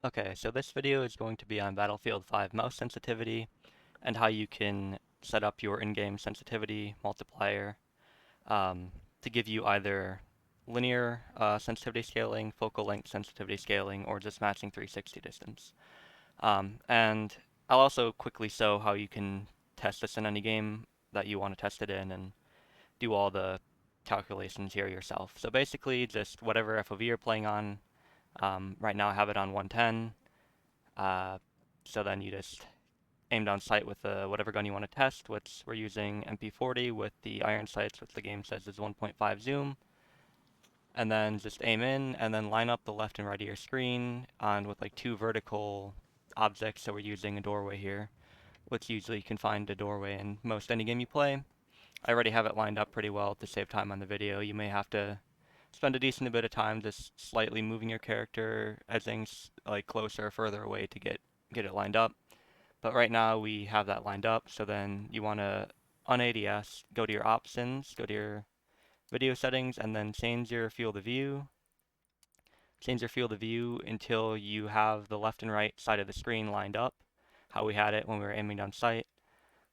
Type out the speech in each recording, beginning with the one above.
Okay, so this video is going to be on Battlefield 5 mouse sensitivity and how you can set up your in-game sensitivity multiplier um, to give you either linear sensitivity scaling, focal length sensitivity scaling, or just matching 360 distance. And I'll also quickly show how you can test this in any game that you want to test it in and do all the calculations here yourself. So basically, just whatever FOV you're playing on. Right now I have it on 110. Uh, so then you just aim down sight with whatever gun you want to test, which we're using MP40 with the iron sights, which the game says is 1.5 zoom. And then just aim in and then line up the left and right of your screen on with like two vertical objects. So we're using a doorway here, which usually you can find a doorway in most any game you play. I already have it lined up pretty well to save time on the video. You may have to spend a decent bit of time just slightly moving your character as things like closer or further away to get it lined up. But right now we have that lined up, so then you want to, on ADS, go to your options, go to your video settings, and then change your field of view. Change your field of view until you have the left and right side of the screen lined up, how we had it when we were aiming down sight.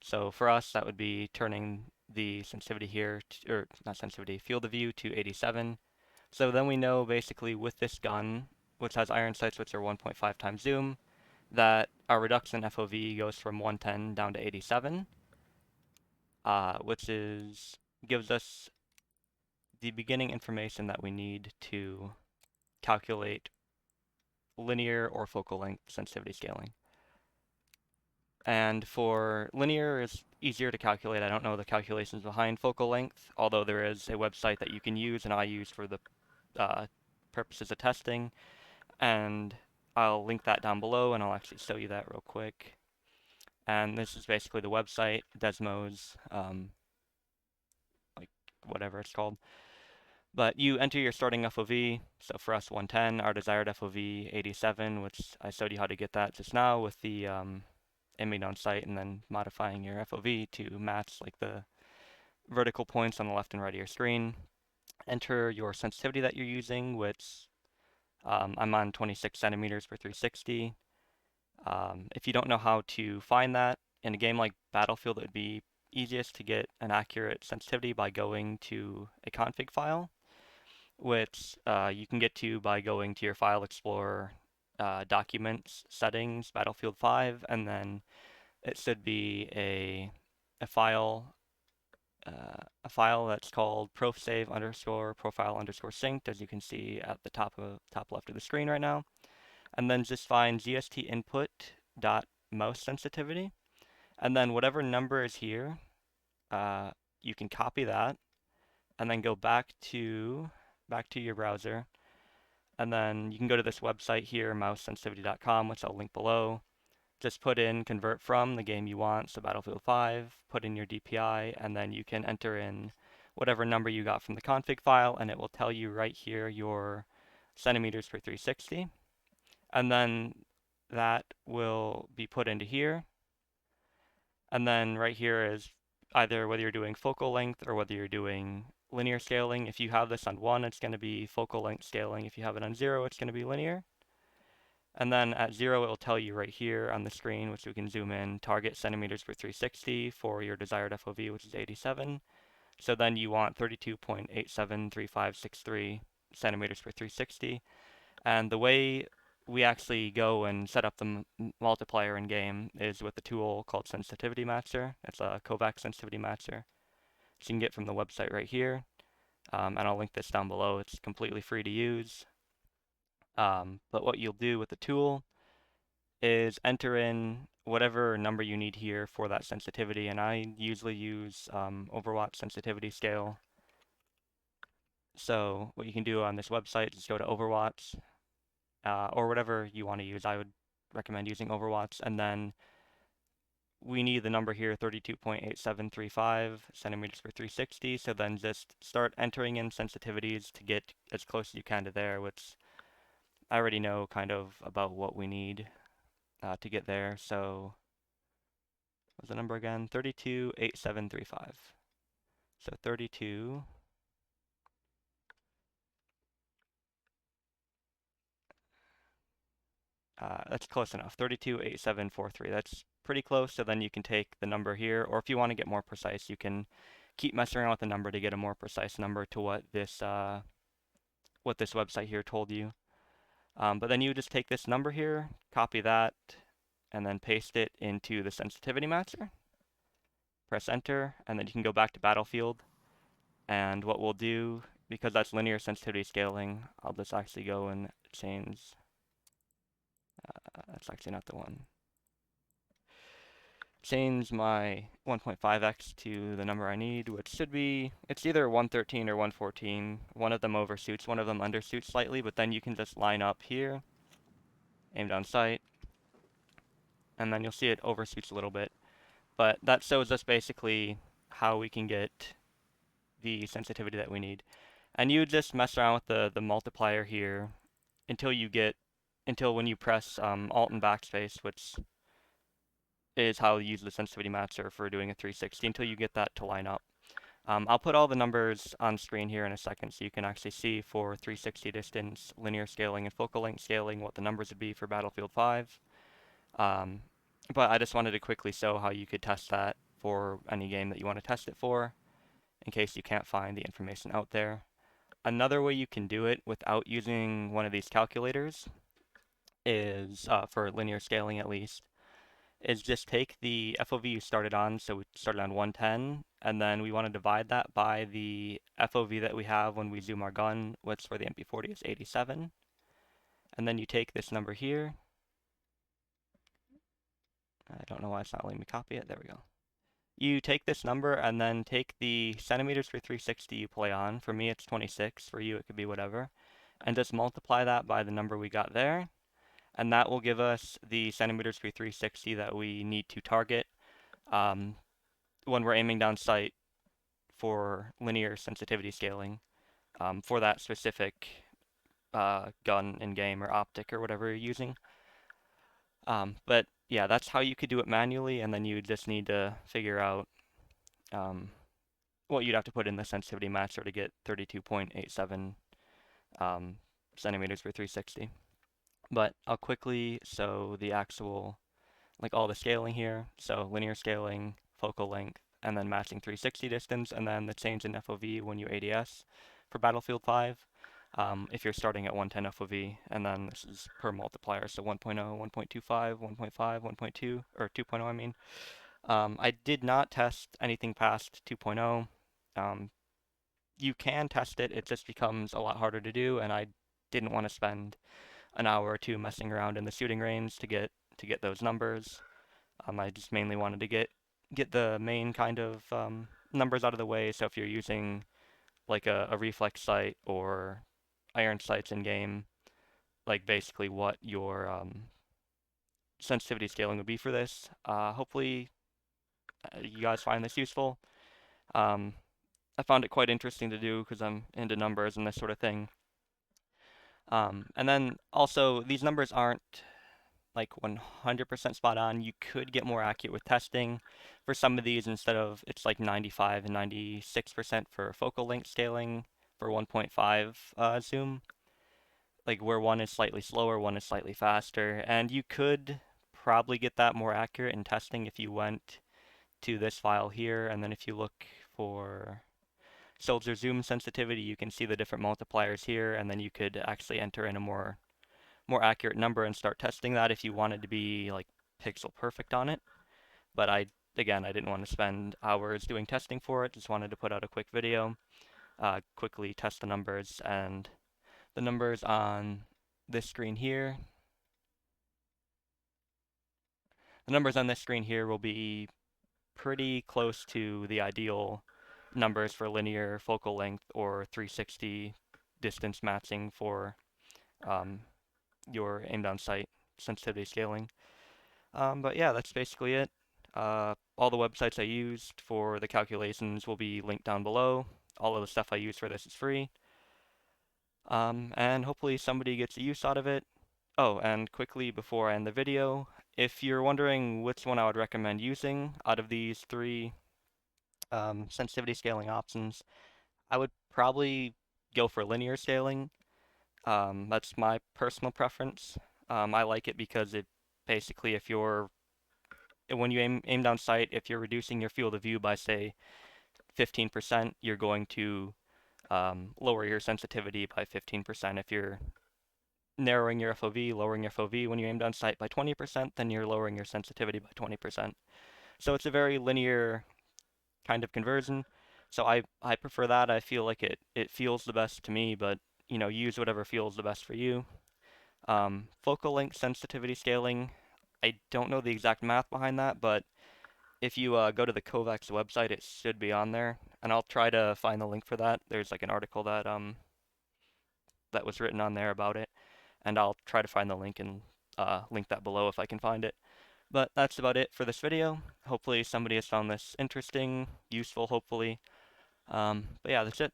So for us, that would be turning the sensitivity here, or not sensitivity, field of view to 87. So then we know basically with this gun, which has iron sights which are 1.5 times zoom, that our reduction FOV goes from 110 down to 87, which gives us the beginning information that we need to calculate linear or focal length sensitivity scaling. And for linear is easier to calculate. I don't know the calculations behind focal length, although there is a website that you can use and I use for the uh, purposes of testing. And I'll link that down below and I'll actually show you that real quick. And this is basically the website, Desmo's, like whatever it's called. But you enter your starting FOV, so for us 110, our desired FOV 87, which I showed you how to get that just now with the aiming on sight and then modifying your FOV to match like the vertical points on the left and right of your screen. Enter your sensitivity that you're using, which I'm on 26 centimeters per 360. If you don't know how to find that, in a game like Battlefield, it would be easiest to get an accurate sensitivity by going to a config file, which you can get to by going to your File Explorer, Documents, Settings, Battlefield 5, and then it should be a file a file that's called profsave underscore profile underscore synced, as you can see at the top left of the screen right now. And then just find gst input dot mouse sensitivity, and then whatever number is here, you can copy that, and then go back to your browser, and then you can go to this website here, mousesensitivity.com, which I'll link below. Just put in convert from the game you want, so Battlefield 5, put in your DPI, and then you can enter in whatever number you got from the config file, and it will tell you right here your centimeters per 360. And then that will be put into here. And then right here is either whether you're doing focal length or whether you're doing linear scaling. If you have this on 1, it's going to be focal length scaling. If you have it on 0, it's going to be linear. And then at 0, it will tell you right here on the screen, which we can zoom in, target centimeters per 360 for your desired FOV, which is 87. So then you want 32.873563 centimeters per 360. And the way we actually go and set up the multiplier in game is with a tool called Sensitivity Matcher. It's a Kovac Sensitivity Matcher. So you can get from the website right here. And I'll link this down below. It's completely free to use. But what you'll do with the tool is enter in whatever number you need here for that sensitivity. And I usually use Overwatch sensitivity scale. So what you can do on this website is go to Overwatch, or whatever you want to use. I would recommend using Overwatch. And then we need the number here, 32.8735 centimeters per 360. So then just start entering in sensitivities to get as close as you can to there, which I already know kind of about what we need to get there. So what's the number again? 32.8735. So 32. That's close enough. 328743. That's pretty close. So then you can take the number here, or if you want to get more precise, you can keep messing around with the number to get a more precise number to what this website here told you. But then you just take this number here, copy that, and then paste it into the sensitivity matcher. Press enter, and then you can go back to Battlefield. And what we'll do, because that's linear sensitivity scaling, I'll just actually go and change. That's actually not the one. Change my 1.5x to the number I need, which should be, it's either 113 or 114. One of them overshoots, one of them undershoots slightly, but then you can just line up here, aim down sight, and then you'll see it overshoots a little bit. But that shows us basically how we can get the sensitivity that we need. And you just mess around with the multiplier here until when you press Alt and Backspace, which is how you use the sensitivity matcher for doing a 360, until you get that to line up. I'll put all the numbers on screen here in a second so you can actually see for 360 distance, linear scaling, and focal length scaling what the numbers would be for Battlefield 5. But I just wanted to quickly show how you could test that for any game that you want to test it for, in case you can't find the information out there. Another way you can do it without using one of these calculators is, for linear scaling at least, is just take the FOV you started on, so we started on 110, and then we want to divide that by the FOV that we have when we zoom our gun, which for the MP40 is 87. And then you take this number here. I don't know why it's not letting me copy it. There we go. You take this number and then take the centimeters for 360 you play on. For me, it's 26. For you, it could be whatever. And just multiply that by the number we got there. And that will give us the centimeters for 360 that we need to target when we're aiming down sight for linear sensitivity scaling for that specific gun in game or optic or whatever you're using. But yeah, that's how you could do it manually, and then you just need to figure out what you'd have to put in the sensitivity matcher to get 32.87 centimeters for 360. But I'll quickly show the actual, like all the scaling here. So linear scaling, focal length, and then matching 360 distance, and then the change in FOV when you ADS for Battlefield 5. If you're starting at 110 FOV, and then this is per multiplier, so 1.0, 1.25, 1.5, 1.2, or 2.0 I mean. I did not test anything past 2.0. You can test it, it just becomes a lot harder to do, and I didn't want to spend an hour or two messing around in the shooting range to get those numbers. I just mainly wanted to get the main kind of numbers out of the way, so if you're using like a reflex sight or iron sights in game, like basically what your sensitivity scaling would be for this. Hopefully you guys find this useful. I found it quite interesting to do because I'm into numbers and this sort of thing. And then also these numbers aren't like 100% spot on. You could get more accurate with testing for some of these. Instead of, it's like 95 and 96% for focal length scaling for 1.5 zoom, like where one is slightly slower, one is slightly faster, and you could probably get that more accurate in testing if you went to this file here, and then if you look for soldier zoom sensitivity, you can see the different multipliers here, and then you could actually enter in a more accurate number and start testing that if you wanted to be like pixel perfect on it. But again, I didn't want to spend hours doing testing for it, just wanted to put out a quick video, quickly test the numbers, and the numbers on this screen here. The numbers on this screen here will be pretty close to the ideal numbers for linear focal length or 360 distance matching for your aim down sight sensitivity scaling. But yeah, that's basically it. All the websites I used for the calculations will be linked down below. All of the stuff I use for this is free. And hopefully somebody gets a use out of it. Oh, and quickly before I end the video, if you're wondering which one I would recommend using out of these three sensitivity scaling options, I would probably go for linear scaling. That's my personal preference. I like it because it basically, if you're when you aim down sight, if you're reducing your field of view by say 15%, you're going to lower your sensitivity by 15%. If you're narrowing your FOV, lowering your FOV when you aim down sight by 20%, then you're lowering your sensitivity by 20%. So it's a very linear kind of conversion. So I prefer that. I feel like it feels the best to me, but use whatever feels the best for you. Focal length sensitivity scaling, I don't know the exact math behind that, but if you go to the Kovacs website, it should be on there, and I'll try to find the link for that. There's like an article that was written on there about it, and I'll try to find the link and link that below if I can find it. But that's about it for this video. Hopefully somebody has found this interesting, useful, hopefully. But yeah, that's it.